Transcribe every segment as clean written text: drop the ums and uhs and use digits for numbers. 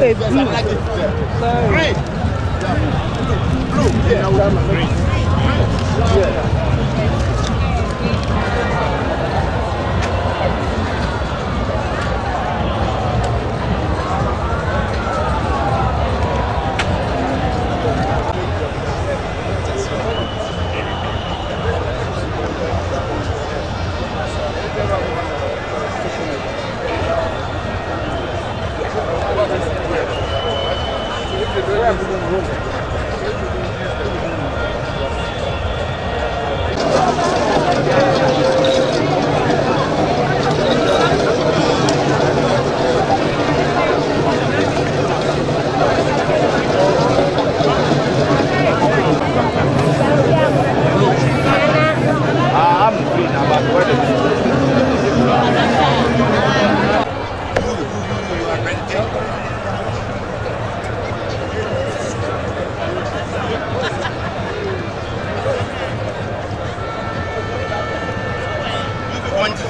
is blue. Sorry. Blue. Yeah. Green. Yeah.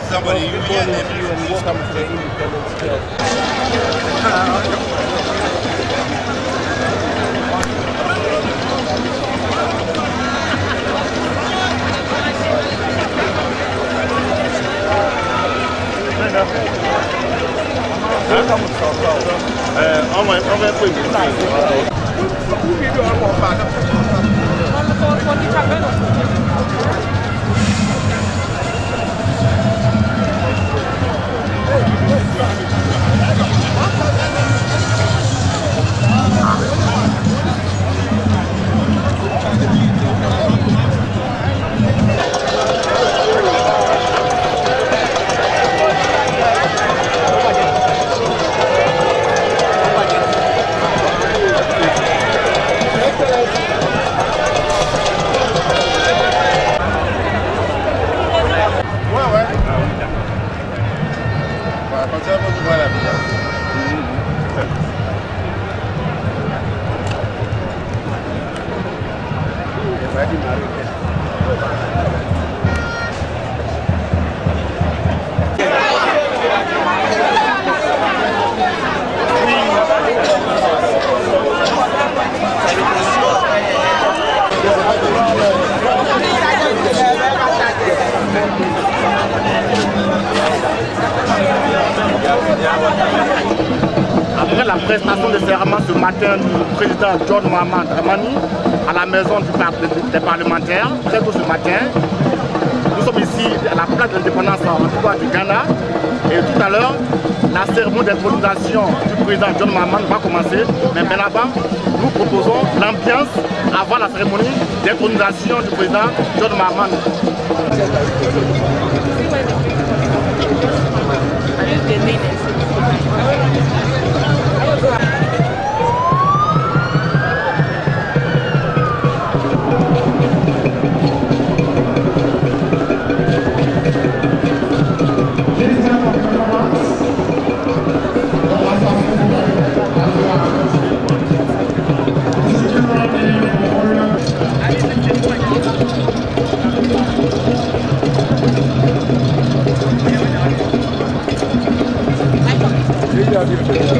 Somebody, you hear them, and welcome to the Independence Club. Après la prestation de serment ce matin du président John Mohamed Dramani à la maison des parlementaires, très tôt ce matin, nous sommes ici à la place de l'indépendance du Ghana et tout à l'heure, la cérémonie d'intronisation du président John Mohamed va commencer, mais bien avant, nous proposons l'ambiance avant la cérémonie d'intronisation du président John Mohamed. Yeah.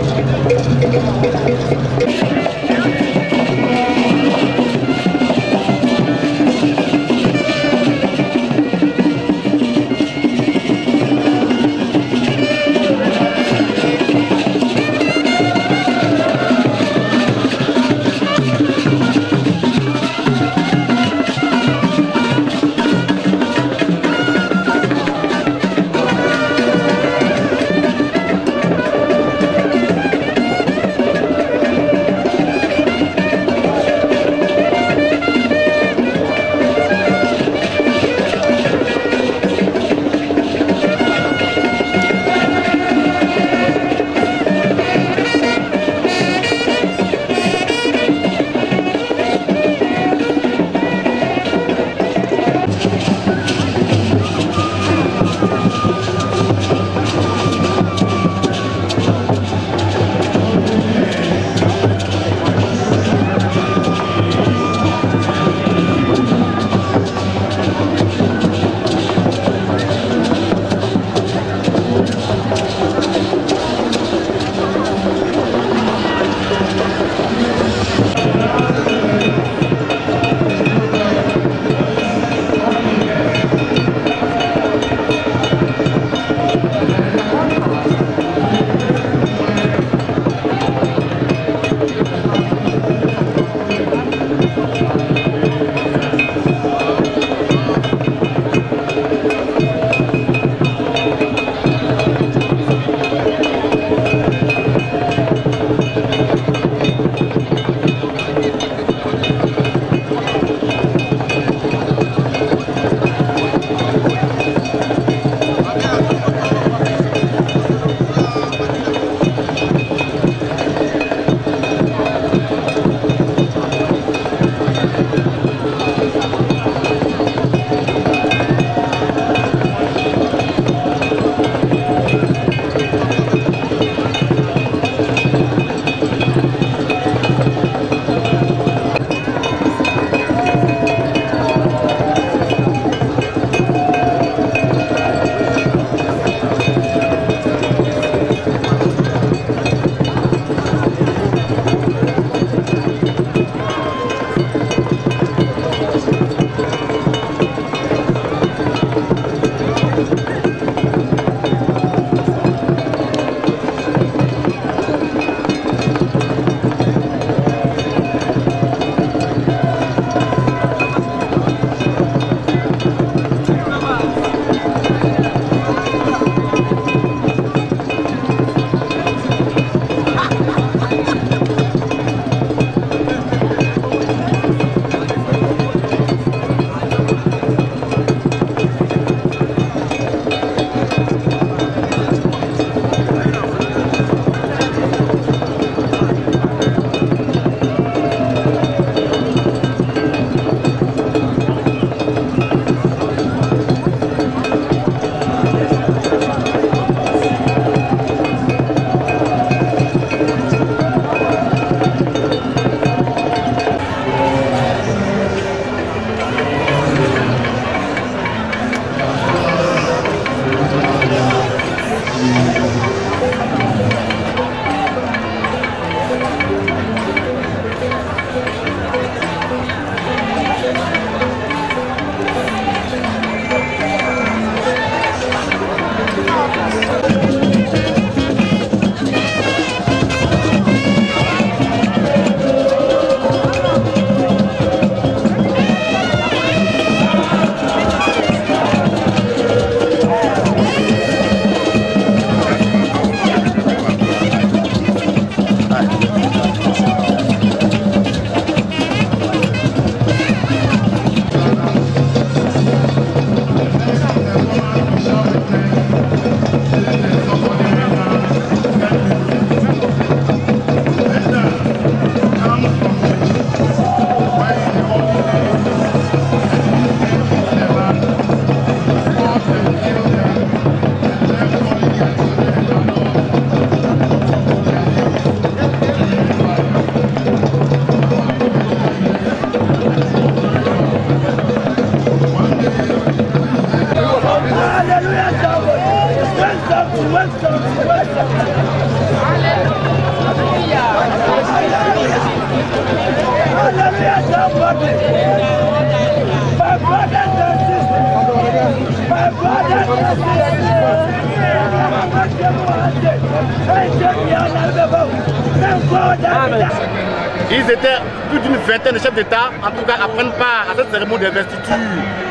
Ils étaient plus d'une vingtaine de chefs d'État, en tout cas, à prendre part à cette cérémonie d'investiture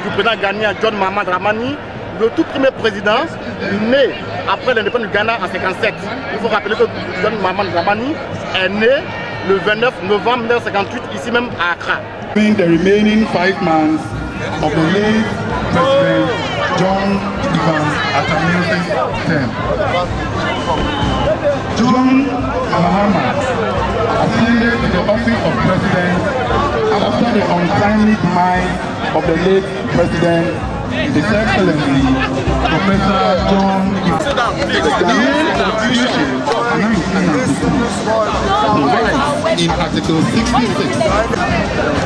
du président ghanéen John Mahama Dramani, le tout premier président né après l'indépendance du Ghana en 1957. Il faut rappeler que John Mahama Dramani est né le 29 novembre 1958, ici même à Accra. The remaining 5 months of the late President John Mahama's term. John Mahama ascended to the office of President after the untimely demise of the late President, His Excellency Professor John in Article 66.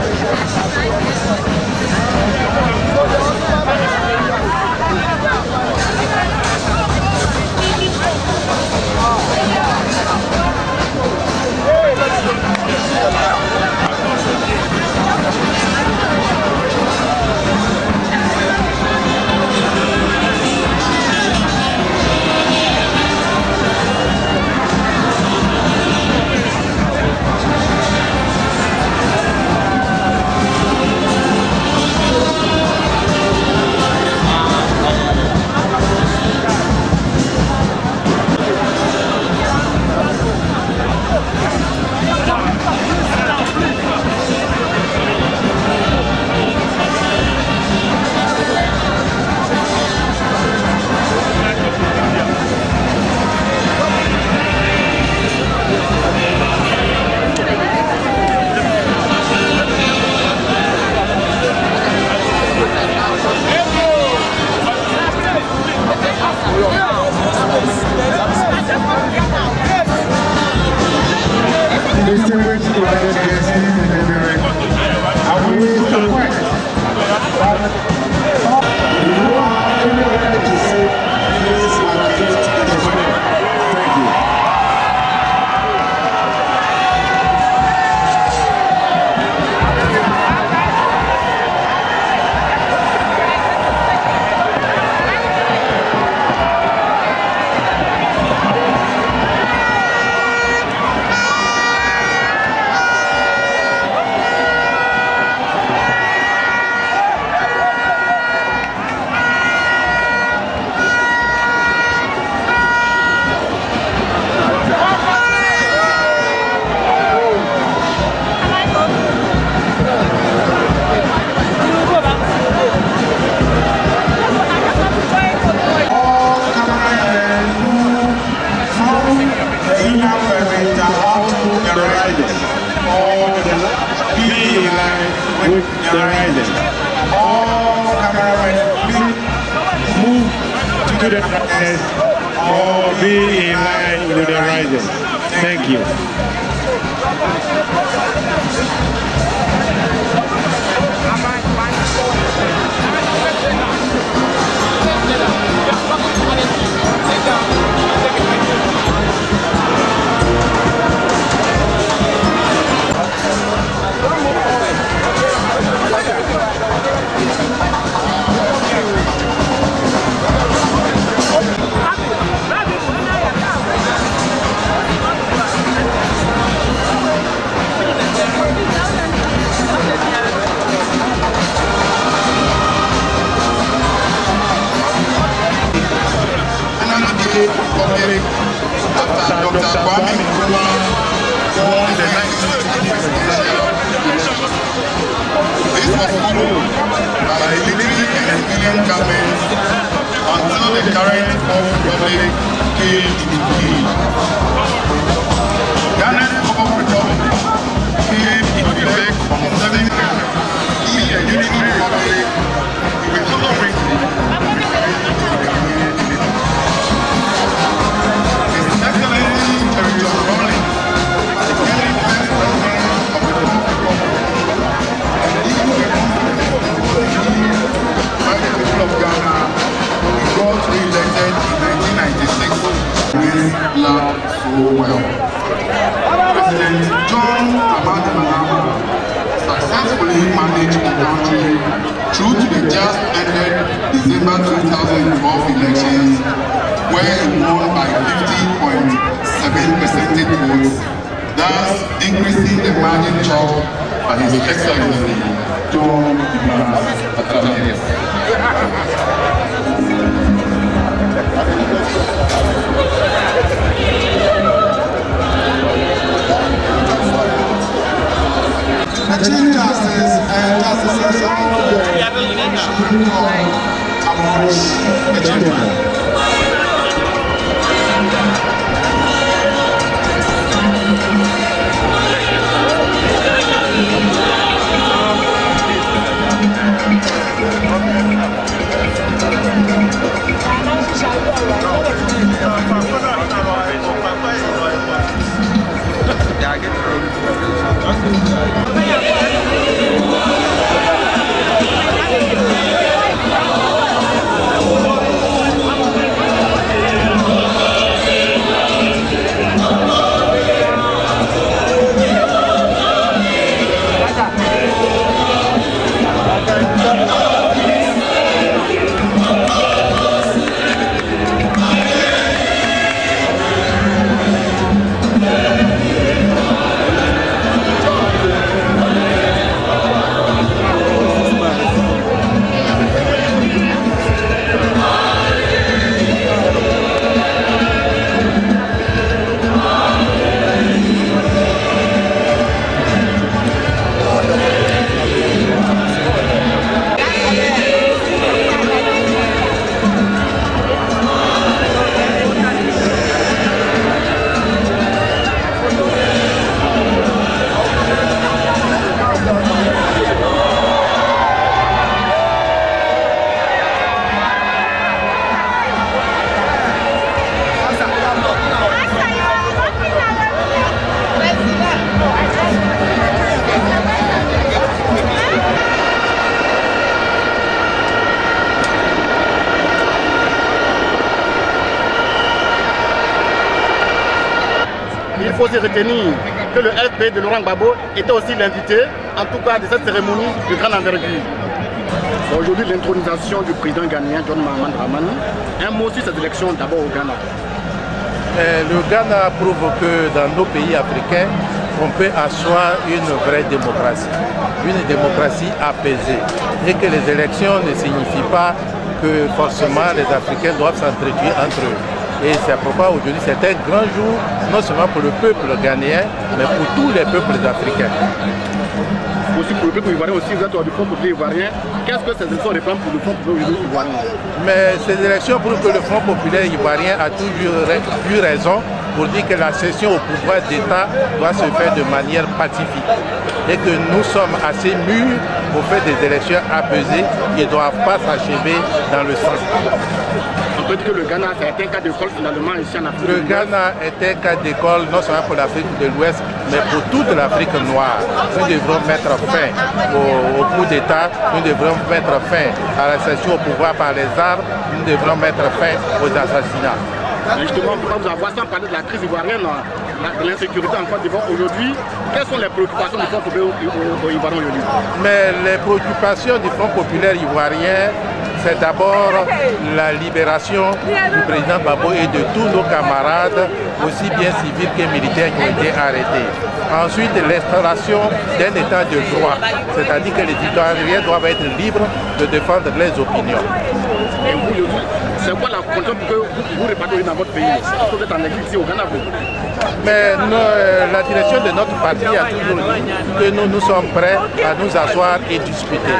through to the just ended December 2012 elections, where he won by 50.7 percentage votes, thus increasing the margin chalked by His Excellency John Mahama. Nigerian justice and justices should be called amongst the gentlemen. Il faut aussi retenir que le FP de Laurent Gbagbo était aussi l'invité, en tout cas de cette cérémonie de grande envergure. Aujourd'hui, l'intronisation du président ghanéen John Mahama Dramani. Un mot sur cette élection d'abord au Ghana. Le Ghana prouve que dans nos pays africains, on peut asseoir une vraie démocratie apaisée. Et que les élections ne signifient pas que forcément les Africains doivent s'entretuer entre eux. Et c'est pourquoi aujourd'hui c'est un grand jour, non seulement pour le peuple ghanéen, mais pour tous les peuples africains. Aussi pour le peuple ivoirien, aussi vous êtes du Front populaire ivoirien. Qu'est-ce que ces élections reprennent pour le Front populaire ivoirien? Mais ces élections prouvent que le Front populaire ivoirien a toujours eu raison pour dire que la cession au pouvoir d'État doit se faire de manière pacifique. Et que nous sommes assez mûrs pour faire des élections apaisées qui ne doivent pas s'achever dans le sang. On peut dire que le Ghana c'est un cas d'école finalement ici en Afrique. Le Ghana est un cas d'école non seulement pour l'Afrique de l'Ouest, mais pour toute l'Afrique noire. Nous devrons mettre fin au coup d'État, nous devrons mettre fin à la cession au pouvoir par les armes, nous devrons mettre fin aux assassinats. Justement, pourquoi vous avoir sans parler de la crise ivoirienne, de l'insécurité en Côte d'Ivoire aujourd'hui, quelles sont les préoccupations du Front populaire ivoirien aujourd'hui? Mais les préoccupations du Front populaire ivoirien, c'est d'abord la libération du président Gbagbo et de tous nos camarades, aussi bien civils que militaires qui ont été arrêtés. Ensuite, l'installation d'un état de droit, c'est-à-dire que les citoyens doivent être libres de défendre leurs opinions. Et vous, c'est quoi la condition pour que vous répartiez dans votre pays? Vous êtes en exil ici au Ghana. Mais la direction de notre parti a toujours dit que nous sommes prêts à nous asseoir et discuter.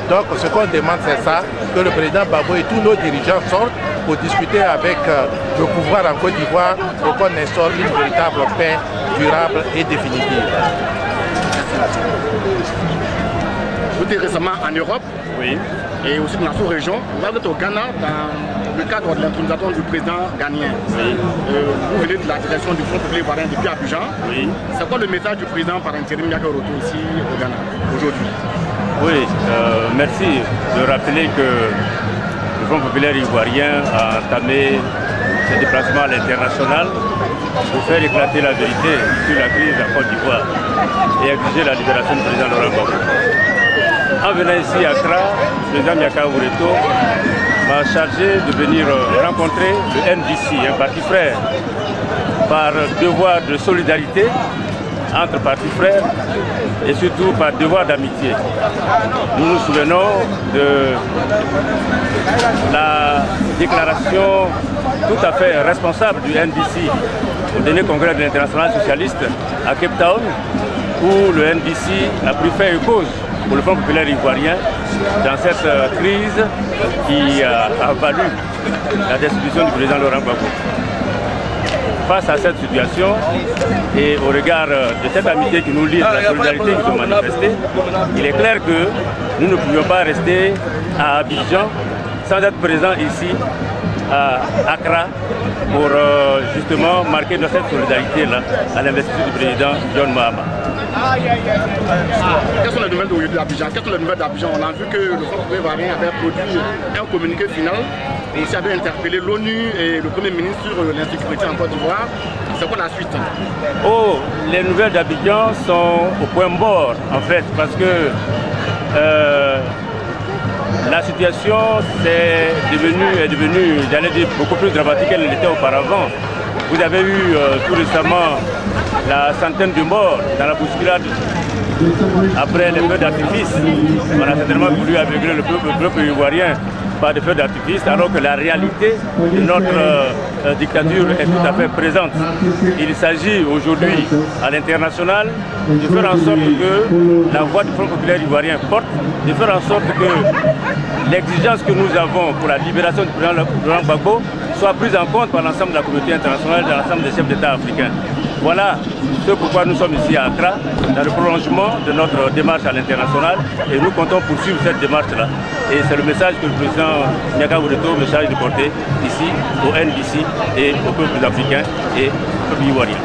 Donc ce qu'on demande c'est ça, que le président Gbagbo et tous nos dirigeants sortent pour discuter avec le pouvoir en Côte d'Ivoire pour qu'on instaure une véritable paix durable et définitive. Vous êtes récemment en Europe, oui, et aussi dans la sous-région. Vous êtes au Ghana dans le cadre de l'intronisation du président ghanéen. Oui. Vous venez de la direction du Front populaire ivoirien depuis Abidjan. Oui. C'est quoi le message du président par intérim Yaka Oroto ici au Ghana aujourd'hui? Oui, merci de rappeler que le Front populaire ivoirien a entamé ses déplacements à l'international pour faire éclater la vérité sur la crise en Côte d'Ivoire et exiger la libération du président Laurent Gbagbo. En venant ici à Accra, le président Miaka Wureto m'a chargé de venir rencontrer le NDC, un parti frère, par devoir de solidarité entre partis frères et surtout par devoir d'amitié. Nous nous souvenons de la déclaration tout à fait responsable du NDC au dernier congrès de l'Internationale socialiste à Cape Town, où le NDC a pris fait et cause pour le Front populaire ivoirien dans cette crise qui a valu la destitution du président Laurent Gbagbo. Face à cette situation et au regard de cette amitié qui nous lie, de la solidarité qui nous manifestée, il est clair que nous ne pouvions pas rester à Abidjan sans être présents ici à Accra pour justement marquer notre solidarité-là à l'investiture du président John Mahama. Quelles sont les nouvelles d'Abidjan? On a vu que le Front populaire ivoirien avait produit un communiqué final et aussi avait interpellé l'ONU et le Premier ministre sur l'insécurité en Côte d'Ivoire. C'est quoi la suite? Oh, les nouvelles d'Abidjan sont au point mort en fait parce que la situation est devenue, j'allais dire, beaucoup plus dramatique qu'elle l'était auparavant. Vous avez eu tout récemment la centaine de morts dans la bousculade après les feux d'artifice. On a certainement voulu aveugler le peuple ivoirien par des feux d'artifice, alors que la réalité de notre dictature est tout à fait présente. Il s'agit aujourd'hui à l'international de faire en sorte que la voix du Front populaire ivoirien porte, de faire en sorte que l'exigence que nous avons pour la libération du président Laurent Gbagbo soit prise en compte par l'ensemble de la communauté internationale et de l'ensemble des chefs d'État africains. Voilà ce pourquoi nous sommes ici à Accra, dans le prolongement de notre démarche à l'international, et nous comptons poursuivre cette démarche-là. Et c'est le message que le président Miaka Wureto me charge de porter ici, au NDC et au peuple africain et au peuple ivoirien.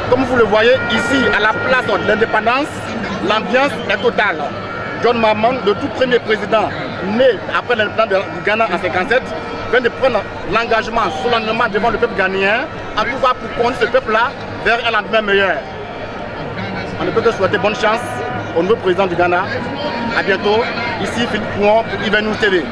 Comme vous le voyez ici à la place de l'indépendance, l'ambiance est totale. John Mahama, le tout premier président né après l'indépendance du Ghana en 1957, vient de prendre l'engagement solennellement devant le peuple ghanéen, en tout cas pour conduire ce peuple-là vers un lendemain meilleur. On ne peut que souhaiter bonne chance au nouveau président du Ghana. A bientôt, ici Philippe Pouon pour IVNews TV.